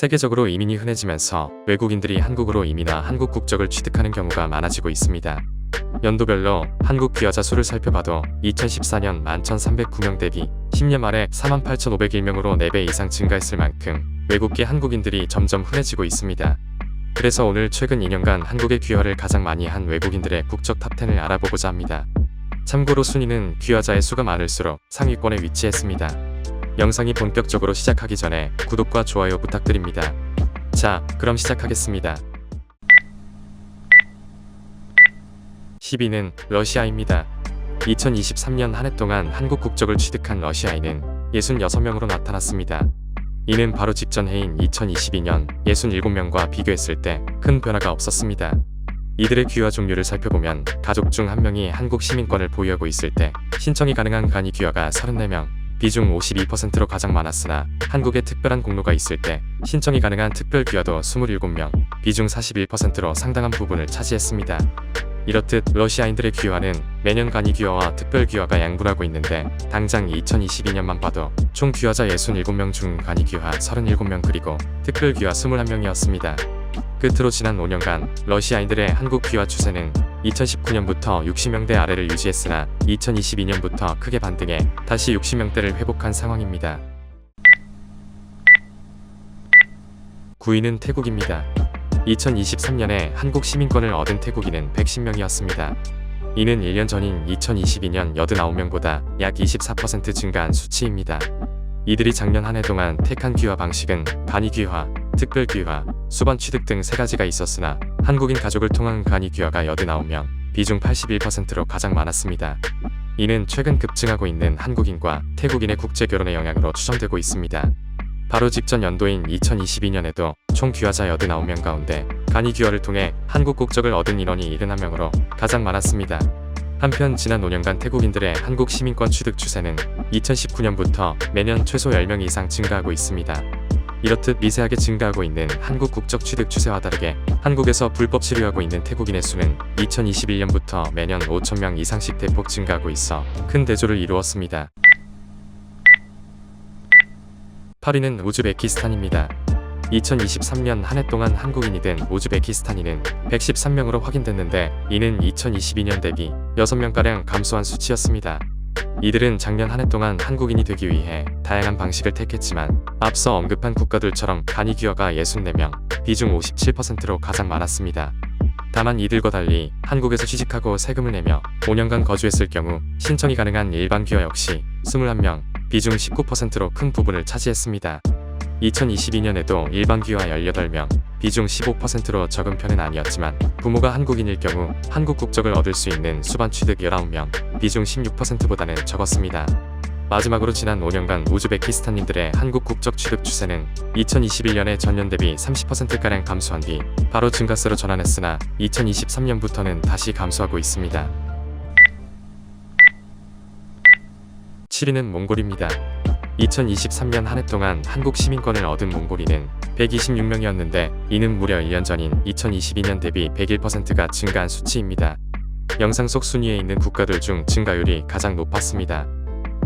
세계적으로 이민이 흔해지면서 외국인들이 한국으로 이민와 한국 국적을 취득하는 경우가 많아지고 있습니다. 연도별로 한국 귀화자 수를 살펴봐도 2014년 11,309명 대비 10년 만에 48,501명으로 4배 이상 증가했을 만큼 외국계 한국인들이 점점 흔해지고 있습니다. 그래서 오늘 최근 2년간 한국에 귀화를 가장 많이 한 외국인들의 국적 탑10을 알아보고자 합니다. 참고로 순위는 귀화자의 수가 많을수록 상위권에 위치했습니다. 영상이 본격적으로 시작하기 전에 구독과 좋아요 부탁드립니다. 자, 그럼 시작하겠습니다. 10위는 러시아입니다. 2023년 한 해 동안 한국 국적을 취득한 러시아인은 66명으로 나타났습니다. 이는 바로 직전 해인 2022년 67명과 비교했을 때 큰 변화가 없었습니다. 이들의 귀화 종류를 살펴보면 가족 중 1명이 한국 시민권을 보유하고 있을 때 신청이 가능한 간이 귀화가 34명, 비중 52%로 가장 많았으나 한국에 특별한 공로가 있을 때 신청이 가능한 특별 귀화도 27명, 비중 41%로 상당한 부분을 차지했습니다. 이렇듯 러시아인들의 귀화는 매년 간이 귀화와 특별 귀화가 양분하고 있는데 당장 2022년만 봐도 총 귀화자 67명 중 간이 귀화 37명 그리고 특별 귀화 21명이었습니다. 끝으로 지난 5년간 러시아인들의 한국 귀화 추세는 2019년부터 60명대 아래를 유지했으나 2022년부터 크게 반등해 다시 60명대를 회복한 상황입니다. 9위는 태국입니다. 2023년에 한국 시민권을 얻은 태국인은 110명이었습니다. 이는 1년 전인 2022년 89명보다 약 24% 증가한 수치입니다. 이들이 작년 한 해 동안 택한 귀화 방식은 간이 귀화, 특별 귀화, 수반 취득 등 3가지가 있었으나 한국인 가족을 통한 간이 귀화가 89명, 비중 81%로 가장 많았습니다. 이는 최근 급증하고 있는 한국인과 태국인의 국제 결혼의 영향으로 추정되고 있습니다. 바로 직전 연도인 2022년에도 총 귀화자 89명 가운데 간이 귀화를 통해 한국 국적을 얻은 인원이 71명으로 가장 많았습니다. 한편 지난 5년간 태국인들의 한국 시민권 취득 추세는 2019년부터 매년 최소 10명 이상 증가하고 있습니다. 이렇듯 미세하게 증가하고 있는 한국 국적 취득 추세와 다르게 한국에서 불법 체류하고 있는 태국인의 수는 2021년부터 매년 5,000명 이상씩 대폭 증가하고 있어 큰 대조를 이루었습니다. 8위는 우즈베키스탄입니다. 2023년 한 해 동안 한국인이 된 우즈베키스탄인은 113명으로 확인됐는데 이는 2022년 대비 6명가량 감소한 수치였습니다. 이들은 작년 한 해 동안 한국인이 되기 위해 다양한 방식을 택했지만 앞서 언급한 국가들처럼 간이 귀화가 64명, 비중 57%로 가장 많았습니다. 다만 이들과 달리 한국에서 취직하고 세금을 내며 5년간 거주했을 경우 신청이 가능한 일반 귀화 역시 21명, 비중 19%로 큰 부분을 차지했습니다. 2022년에도 일반 귀화 18명, 비중 15%로 적은 편은 아니었지만 부모가 한국인일 경우 한국 국적을 얻을 수 있는 수반 취득 19명, 비중 16%보다는 적었습니다. 마지막으로 지난 5년간 우즈베키스탄인들의 한국 국적 취득 추세는 2021년에 전년 대비 30%가량 감소한 뒤 바로 증가세로 전환했으나 2023년부터는 다시 감소하고 있습니다. 7위는 몽골입니다. 2023년 한 해 동안 한국 시민권을 얻은 몽골인은 126명이었는데 이는 무려 1년 전인 2022년 대비 101%가 증가한 수치입니다. 영상 속 순위에 있는 국가들 중 증가율이 가장 높았습니다.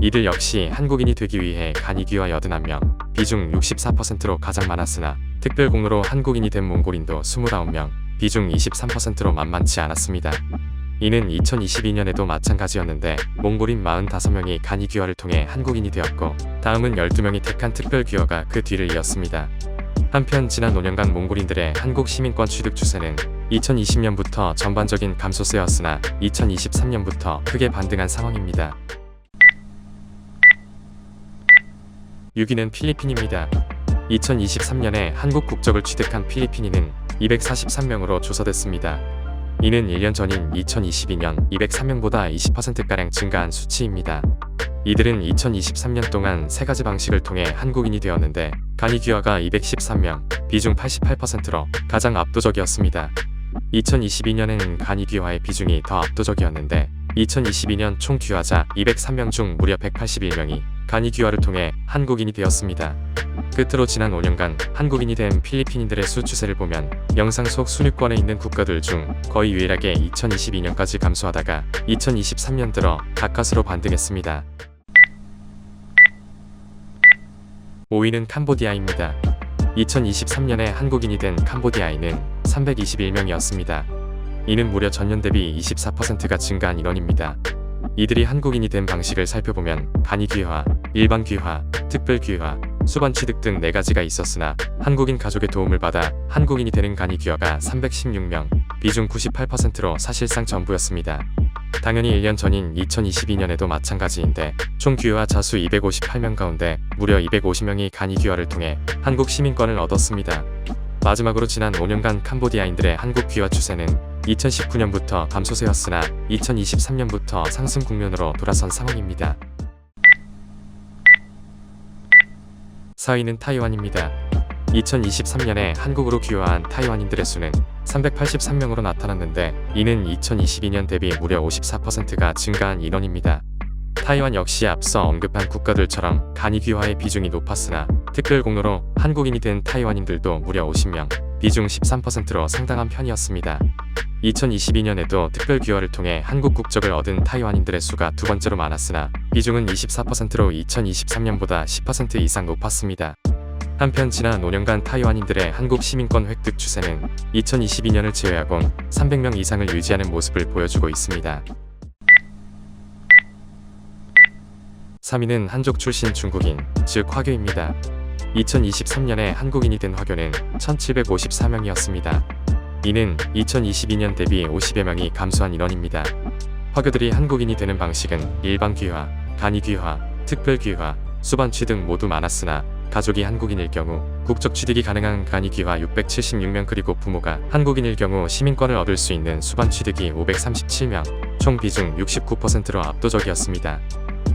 이들 역시 한국인이 되기 위해 간이 귀화 81명, 비중 64%로 가장 많았으나 특별 공로로 한국인이 된 몽골인도 29명, 비중 23%로 만만치 않았습니다. 이는 2022년에도 마찬가지였는데 몽골인 45명이 간이 귀화를 통해 한국인이 되었고 다음은 12명이 택한 특별 귀화가 그 뒤를 이었습니다. 한편 지난 5년간 몽골인들의 한국 시민권 취득 추세는 2020년부터 전반적인 감소세였으나 2023년부터 크게 반등한 상황입니다. 6위는 필리핀입니다. 2023년에 한국 국적을 취득한 필리핀인은 243명으로 조사됐습니다. 이는 1년 전인 2022년 203명보다 20%가량 증가한 수치입니다. 이들은 2023년 동안 3가지 방식을 통해 한국인이 되었는데 간이 귀화가 213명, 비중 88%로 가장 압도적이었습니다. 2022년에는 간이 귀화의 비중이 더 압도적이었는데 2022년 총 귀화자 203명 중 무려 181명이 간이 귀화를 통해 한국인이 되었습니다. 끝으로 지난 5년간 한국인이 된 필리핀인들의 수 추세를 보면 영상 속 순위권에 있는 국가들 중 거의 유일하게 2022년까지 감소하다가 2023년 들어 가까스로 반등했습니다. 5위는 캄보디아입니다. 2023년에 한국인이 된 캄보디아인은 321명이었습니다. 이는 무려 전년 대비 24%가 증가한 인원입니다. 이들이 한국인이 된 방식을 살펴보면 간이 귀화, 일반 귀화, 특별 귀화, 수반 취득 등 4가지가 있었으나 한국인 가족의 도움을 받아 한국인이 되는 간이 귀화가 316명, 비중 98%로 사실상 전부였습니다. 당연히 1년 전인 2022년에도 마찬가지인데 총 귀화 자수 258명 가운데 무려 250명이 간이 귀화를 통해 한국 시민권을 얻었습니다. 마지막으로 지난 5년간 캄보디아인들의 한국 귀화 추세는 2019년부터 감소세였으나 2023년부터 상승 국면으로 돌아선 상황입니다. 4위는 타이완입니다. 2023년에 한국으로 귀화한 타이완인들의 수는 383명으로 나타났는데 이는 2022년 대비 무려 54%가 증가한 인원입니다. 타이완 역시 앞서 언급한 국가들처럼 간이 귀화의 비중이 높았으나 특별 공로로 한국인이 된 타이완인들도 무려 50명, 비중 13%로 상당한 편이었습니다. 2022년에도 특별 귀화를 통해 한국 국적을 얻은 타이완인들의 수가 두 번째로 많았으나 비중은 24%로 2023년보다 10% 이상 높았습니다. 한편 지난 5년간 타이완인들의 한국 시민권 획득 추세는 2022년을 제외하고 300명 이상을 유지하는 모습을 보여주고 있습니다. 3위는 한족 출신 중국인, 즉 화교입니다. 2023년에 한국인이 된 화교는 1754명이었습니다. 이는 2022년 대비 50여 명이 감소한 인원입니다. 화교들이 한국인이 되는 방식은 일반 귀화, 간이 귀화, 특별 귀화, 수반 취득 모두 많았으나 가족이 한국인일 경우 국적 취득이 가능한 간이 귀화 676명 그리고 부모가 한국인일 경우 시민권을 얻을 수 있는 수반 취득이 537명, 총 비중 69%로 압도적이었습니다.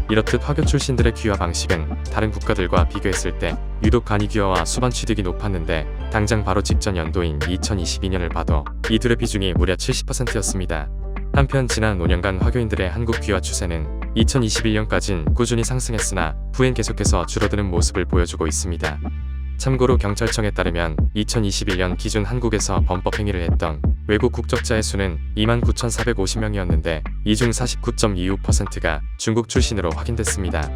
이렇듯 화교 출신들의 귀화 방식은 다른 국가들과 비교했을 때 유독 간이 귀화와 수반 취득이 높았는데 당장 바로 직전 연도인 2022년을 봐도 이 둘의 비중이 무려 70%였습니다. 한편 지난 5년간 화교인들의 한국 귀화 추세는 2021년까진 꾸준히 상승했으나 후엔 계속해서 줄어드는 모습을 보여주고 있습니다. 참고로 경찰청에 따르면 2021년 기준 한국에서 범법 행위를 했던 외국 국적자의 수는 29,450명이었는데 이 중 49.25%가 중국 출신으로 확인됐습니다.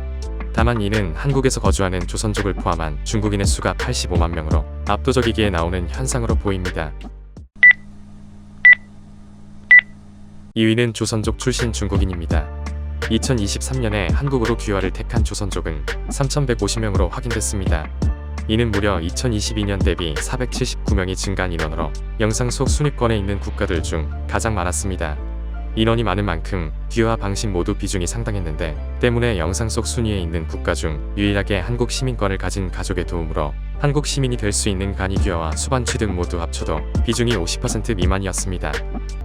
다만 이는 한국에서 거주하는 조선족을 포함한 중국인의 수가 85만 명으로 압도적이기에 나오는 현상으로 보입니다. 2위는 조선족 출신 중국인입니다. 2023년에 한국으로 귀화를 택한 조선족은 3,150명으로 확인됐습니다. 이는 무려 2022년 대비 479명이 증가한 인원으로 영상 속 순위권에 있는 국가들 중 가장 많았습니다. 인원이 많은 만큼 귀화 방식 모두 비중이 상당했는데 때문에 영상 속 순위에 있는 국가 중 유일하게 한국 시민권을 가진 가족의 도움으로 한국 시민이 될 수 있는 간이 귀화와 수반 취득 모두 합쳐도 비중이 50% 미만이었습니다.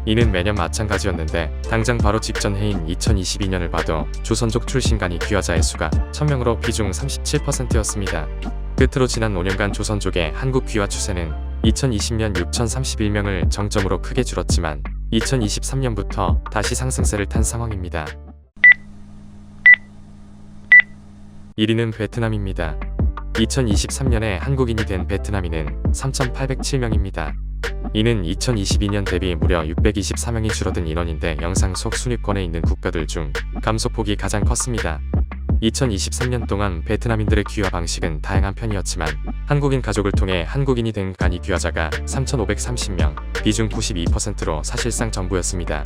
이는 매년 마찬가지였는데 당장 바로 직전 해인 2022년을 봐도 조선족 출신 간이 귀화자의 수가 1000명으로 비중 37%였습니다. 끝으로 지난 5년간 조선족의 한국 귀화 추세는 2020년 6,031명을 정점으로 크게 줄었지만 2023년부터 다시 상승세를 탄 상황입니다. 1위는 베트남입니다. 2023년에 한국인이 된 베트남인은 3,807명입니다. 이는 2022년 대비 무려 624명이 줄어든 인원인데 영상 속 순위권에 있는 국가들 중 감소폭이 가장 컸습니다. 2023년 동안 베트남인들의 귀화 방식은 다양한 편이었지만 한국인 가족을 통해 한국인이 된 간이 귀화자가 3,530명, 비중 92%로 사실상 전부였습니다.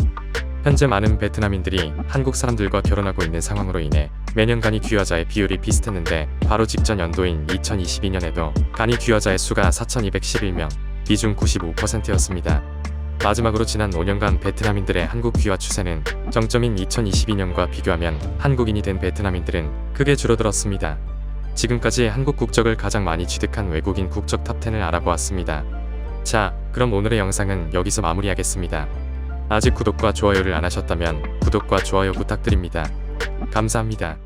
현재 많은 베트남인들이 한국 사람들과 결혼하고 있는 상황으로 인해 매년 간이 귀화자의 비율이 비슷했는데 바로 직전 연도인 2022년에도 간이 귀화자의 수가 4,211명, 비중 95%였습니다. 마지막으로 지난 5년간 베트남인들의 한국 귀화 추세는 정점인 2022년과 비교하면 한국인이 된 베트남인들은 크게 줄어들었습니다. 지금까지 한국 국적을 가장 많이 취득한 외국인 국적 탑10을 알아보았습니다. 자, 그럼 오늘의 영상은 여기서 마무리하겠습니다. 아직 구독과 좋아요를 안 하셨다면 구독과 좋아요 부탁드립니다. 감사합니다.